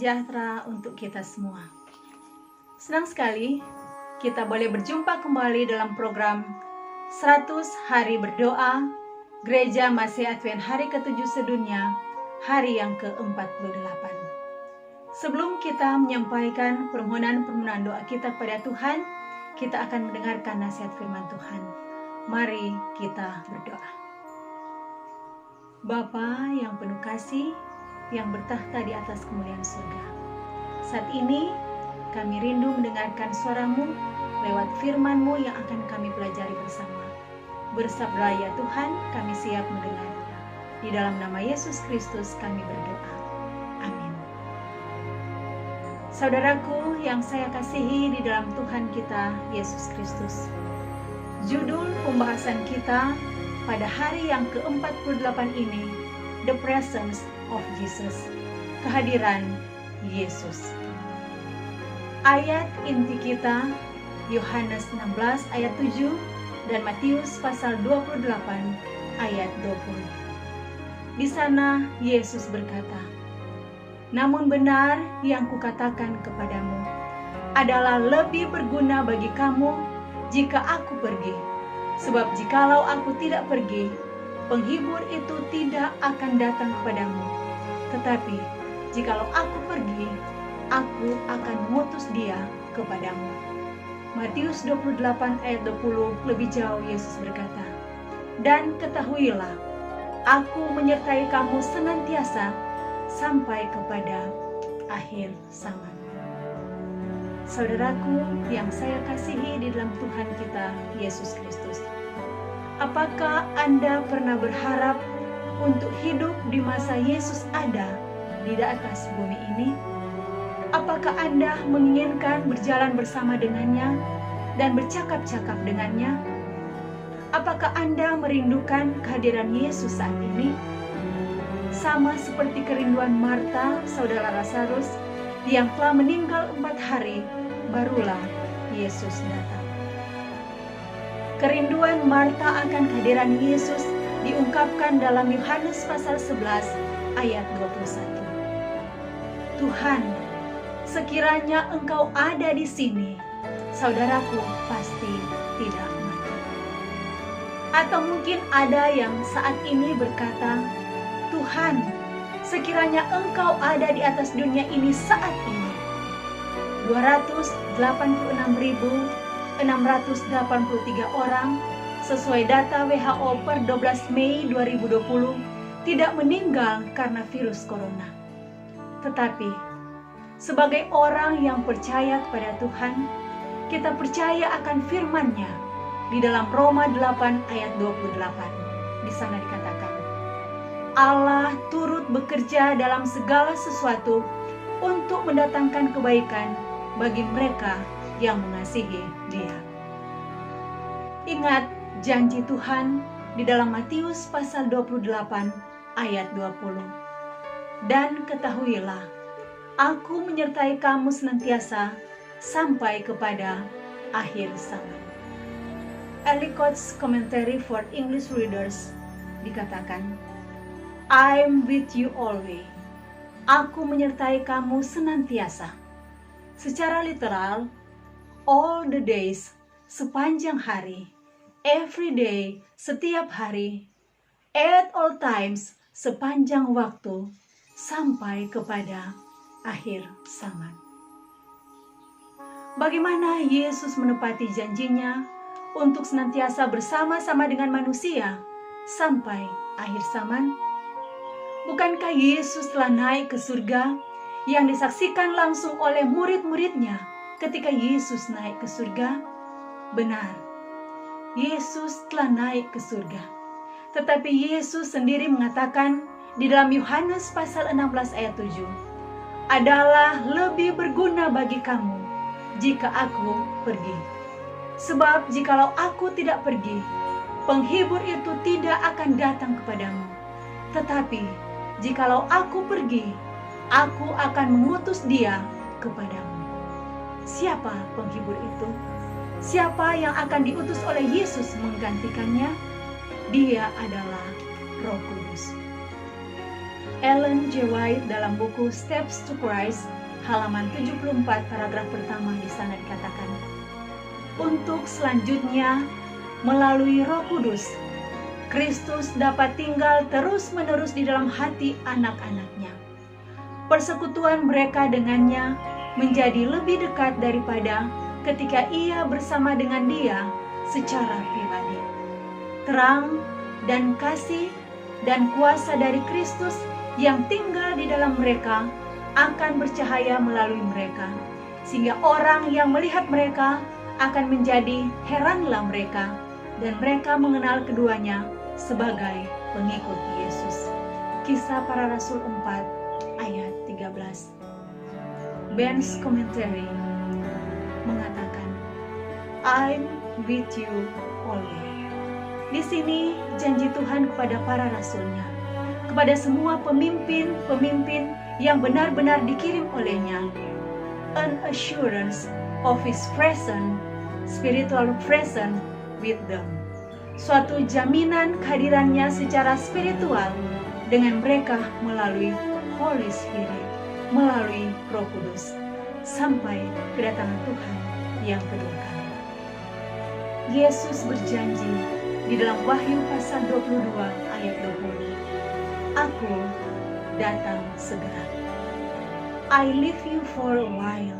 sejahtera untuk kita semua. Senang sekali kita boleh berjumpa kembali dalam program 100 Hari Berdoa Gereja Masih Advent hari ke-7 sedunia, hari yang ke-48. Sebelum kita menyampaikan permohonan doa kita kepada Tuhan, kita akan mendengarkan nasihat firman Tuhan. Mari kita berdoa. Bapa yang penuh kasih, yang bertahta di atas kemuliaan surga. Saat ini kami rindu mendengarkan suara-Mu lewat firman-Mu yang akan kami pelajari bersama. Bersabda ya Tuhan, kami siap mendengarnya. Di dalam nama Yesus Kristus kami berdoa. Amin. Saudaraku yang saya kasihi di dalam Tuhan kita Yesus Kristus. Judul pembahasan kita pada hari yang ke-48 ini, The Presence of Jesus, kehadiran Yesus. Ayat inti kita Yohanes 16 ayat 7 dan Matius pasal 28 ayat 20. Di sana Yesus berkata, "Namun benar yang kukatakan kepadamu adalah lebih berguna bagi kamu jika aku pergi. Sebab jikalau aku tidak pergi, penghibur itu tidak akan datang kepadamu. Tetapi, jikalau aku pergi, aku akan mengutus dia kepadamu." Matius 28 ayat 20 lebih jauh Yesus berkata, "Dan ketahuilah, aku menyertai kamu senantiasa sampai kepada akhir zaman." Saudaraku yang saya kasihi di dalam Tuhan kita Yesus Kristus, apakah Anda pernah berharap untuk hidup di masa Yesus ada di atas bumi ini? Apakah Anda menginginkan berjalan bersama dengannya dan bercakap-cakap dengannya? Apakah Anda merindukan kehadiran Yesus saat ini? Sama seperti kerinduan Marta, saudara Lazarus, yang telah meninggal 4 hari, barulah Yesus datang. Kerinduan Marta akan kehadiran Yesus diungkapkan dalam Yohanes pasal 11 ayat 21. "Tuhan, sekiranya Engkau ada di sini, saudaraku pasti tidak mati." Atau mungkin ada yang saat ini berkata, "Tuhan, sekiranya Engkau ada di atas dunia ini saat ini." 286.683 orang sesuai data WHO per 12 Mei 2020 tidak meninggal karena virus corona. Tetapi, sebagai orang yang percaya kepada Tuhan, kita percaya akan firman-Nya di dalam Roma 8 ayat 28. Di sana dikatakan, "Allah turut bekerja dalam segala sesuatu untuk mendatangkan kebaikan bagi mereka yang mengasihi Dia." Ingat janji Tuhan di dalam Matius pasal 28 ayat 20. "Dan ketahuilah, aku menyertai kamu senantiasa sampai kepada akhir zaman." Ellicott's Commentary for English Readers dikatakan, "I'm with you always." Aku menyertai kamu senantiasa. Secara literal, all the days, sepanjang hari, every day, setiap hari, at all times, sepanjang waktu, sampai kepada akhir zaman. Bagaimana Yesus menepati janjinya untuk senantiasa bersama-sama dengan manusia sampai akhir zaman? Bukankah Yesus telah naik ke surga yang disaksikan langsung oleh murid-muridnya ketika Yesus naik ke surga? Benar, Yesus telah naik ke surga. Tetapi Yesus sendiri mengatakan di dalam Yohanes pasal 16 ayat 7, "Adalah lebih berguna bagi kamu jika aku pergi. Sebab jikalau aku tidak pergi, penghibur itu tidak akan datang kepadamu. Tetapi jikalau aku pergi, aku akan mengutus dia kepadamu." Siapa penghibur itu? Siapa yang akan diutus oleh Yesus menggantikannya? Dia adalah Roh Kudus. Ellen G. White dalam buku Steps to Christ halaman 74 paragraf pertama di sana dikatakan, untuk selanjutnya melalui Roh Kudus, Kristus dapat tinggal terus-menerus di dalam hati anak-anaknya. Persekutuan mereka dengannya menjadi lebih dekat daripada ketika ia bersama dengan Dia secara pribadi. Terang dan kasih dan kuasa dari Kristus yang tinggal di dalam mereka akan bercahaya melalui mereka, sehingga orang yang melihat mereka akan menjadi heranlah mereka, dan mereka mengenal keduanya sebagai pengikut Yesus. Kisah Para Rasul 4 ayat 13. Ben's Commentary mengatakan, I'm with you always. Di sini janji Tuhan kepada para rasulnya, kepada semua pemimpin-pemimpin yang benar-benar dikirim olehnya, an assurance of His presence, spiritual presence with them. Suatu jaminan kehadirannya secara spiritual dengan mereka melalui Holy Spirit, melalui Roh Kudus, sampai kedatangan Tuhan yang kedua kali. Yesus berjanji di dalam Wahyu pasal 22 ayat 20, Aku datang segera. I leave you for a while.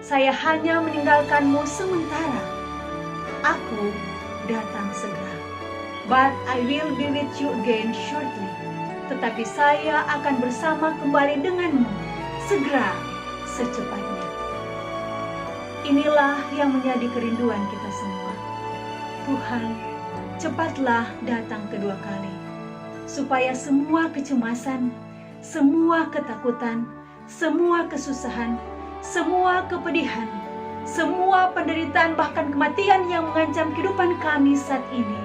Saya hanya meninggalkanmu sementara. Aku datang segera. But I will be with you again shortly. Tetapi saya akan bersama kembali denganmu segera, secepatnya. Inilah yang menjadi kerinduan kita semua. Tuhan, cepatlah datang kedua kali, supaya semua kecemasan, semua ketakutan, semua kesusahan, semua kepedihan, semua penderitaan, bahkan kematian yang mengancam kehidupan kami saat ini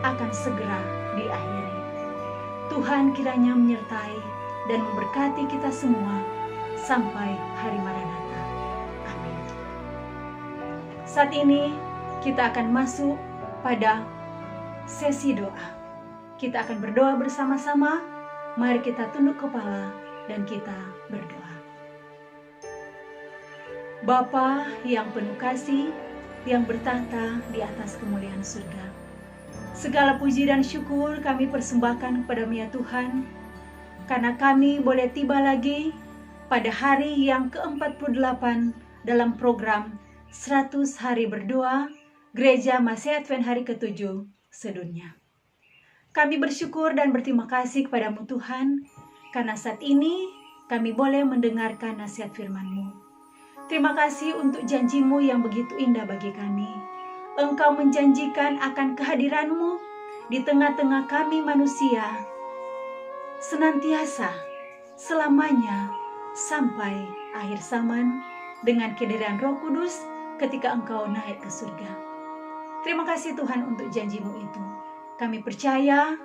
akan segera diakhiri. Tuhan kiranya menyertai dan memberkati kita semua sampai hari Maranatha. Amin. Saat ini kita akan masuk pada sesi doa. Kita akan berdoa bersama-sama. Mari kita tunduk kepala dan kita berdoa. Bapa yang penuh kasih, yang bertahta di atas kemuliaan surga, segala puji dan syukur kami persembahkan kepada-Mu ya Tuhan, karena kami boleh tiba lagi pada hari yang ke-48 dalam program 100 Hari Berdoa Gereja Masih Advent hari ke-7 sedunia. Kami bersyukur dan berterima kasih kepada-Mu Tuhan, karena saat ini kami boleh mendengarkan nasihat firman-Mu. Terima kasih untuk janji-Mu yang begitu indah bagi kami. Engkau menjanjikan akan kehadiran-Mu di tengah-tengah kami manusia, senantiasa, selamanya, sampai akhir zaman, dengan kehadiran Roh Kudus ketika Engkau naik ke surga. Terima kasih Tuhan untuk janji-Mu itu. Kami percaya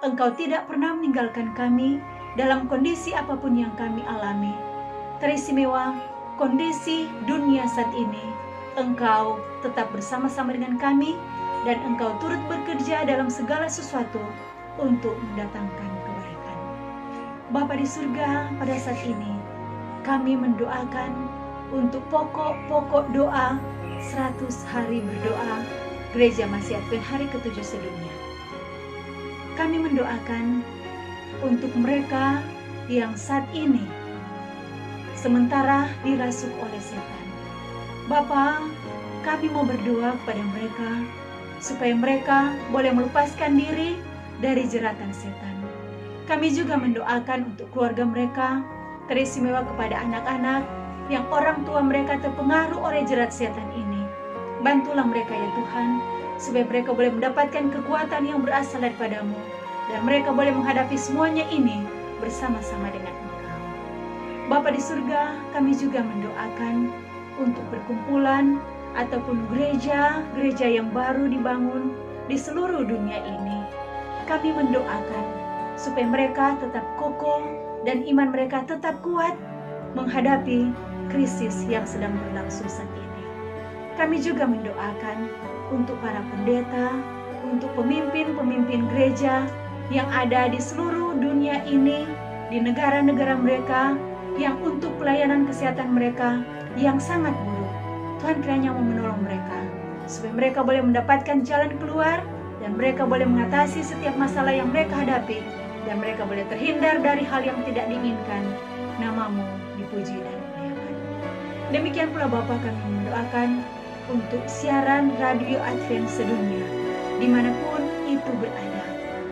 Engkau tidak pernah meninggalkan kami dalam kondisi apapun yang kami alami. Teristimewa kondisi dunia saat ini, Engkau tetap bersama-sama dengan kami, dan Engkau turut bekerja dalam segala sesuatu untuk mendatangkan kebaikan. Bapa di surga, pada saat ini kami mendoakan untuk pokok-pokok doa 100 hari berdoa Gereja Masih Advent hari ke-7 sedunia. Kami mendoakan untuk mereka yang saat ini sementara dirasuk oleh setan. Bapa, kami mau berdoa kepada mereka supaya mereka boleh melepaskan diri dari jeratan setan. Kami juga mendoakan untuk keluarga mereka, teristimewa kepada anak-anak yang orang tua mereka terpengaruh oleh jerat setan ini. Bantulah mereka ya Tuhan, supaya mereka boleh mendapatkan kekuatan yang berasal daripada-Mu, dan mereka boleh menghadapi semuanya ini bersama-sama dengan Engkau. Bapa di surga, kami juga mendoakan untuk perkumpulan ataupun gereja yang baru dibangun di seluruh dunia ini. Kami mendoakan supaya mereka tetap kokoh dan iman mereka tetap kuat menghadapi krisis yang sedang berlangsung saat ini. Kami juga mendoakan untuk para pendeta, untuk pemimpin-pemimpin gereja yang ada di seluruh dunia ini, di negara-negara mereka, yang untuk pelayanan kesehatan mereka yang sangat buruk. Tuhan kiranya mau menolong mereka, supaya mereka boleh mendapatkan jalan keluar, dan mereka boleh mengatasi setiap masalah yang mereka hadapi, dan mereka boleh terhindar dari hal yang tidak diinginkan. Namamu dipuji dan dimuliakan. Demikian pula Bapa, kami mendoakan untuk siaran radio Advent sedunia, dimanapun itu berada.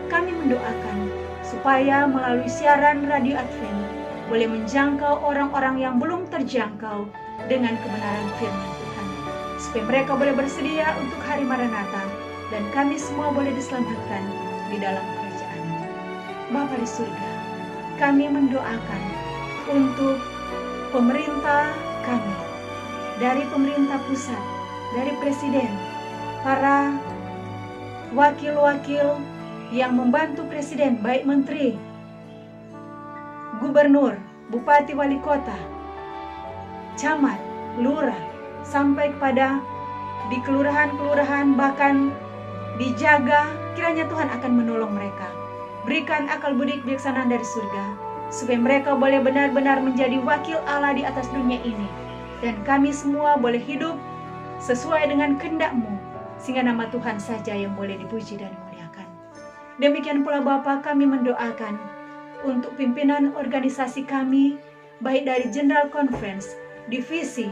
Kami mendoakan supaya melalui siaran radio Advent boleh menjangkau orang-orang yang belum terjangkau dengan kebenaran firman Tuhan, supaya mereka boleh bersedia untuk hari Maranatha, dan kami semua boleh diselamatkan di dalam kerajaan. Bapa di surga, kami mendoakan untuk pemerintah kami, dari pemerintah pusat, dari presiden, para wakil-wakil yang membantu presiden, baik menteri, gubernur, bupati, wali kota, camat, lurah, sampai kepada di kelurahan-kelurahan, bahkan dijaga. Kiranya Tuhan akan menolong mereka. Berikan akal budi kebijaksanaan dari surga, supaya mereka boleh benar-benar menjadi wakil Allah di atas dunia ini, dan kami semua boleh hidup sesuai dengan kehendak-Mu, sehingga nama Tuhan saja yang boleh dipuji dan dimuliakan. Demikian pula Bapa, kami mendoakan untuk pimpinan organisasi kami, baik dari General Conference, divisi,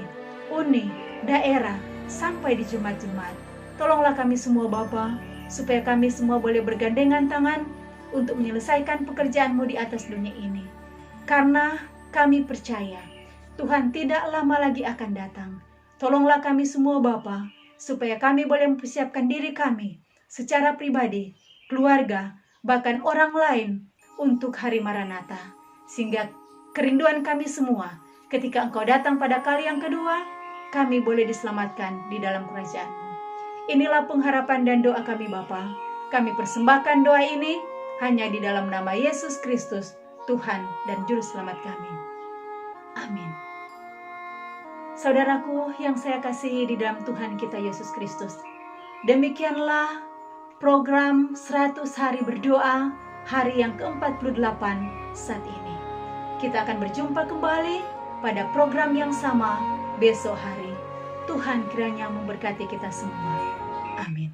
uni, daerah, sampai di jemaat-jemaat. Tolonglah kami semua Bapa, supaya kami semua boleh bergandengan tangan untuk menyelesaikan pekerjaan-Mu di atas dunia ini. Karena kami percaya Tuhan tidak lama lagi akan datang. Tolonglah kami semua Bapa, supaya kami boleh mempersiapkan diri kami secara pribadi, keluarga, bahkan orang lain untuk hari Maranatha, sehingga kerinduan kami semua ketika Engkau datang pada kali yang kedua, kami boleh diselamatkan di dalam kerajaan-Mu. Inilah pengharapan dan doa kami Bapa. Kami persembahkan doa ini hanya di dalam nama Yesus Kristus, Tuhan dan Juru Selamat kami. Amin. Saudaraku yang saya kasihi di dalam Tuhan kita Yesus Kristus, demikianlah program 100 hari berdoa hari yang ke-48 saat ini. Kita akan berjumpa kembali pada program yang sama besok hari. Tuhan kiranya memberkati kita semua. Amin.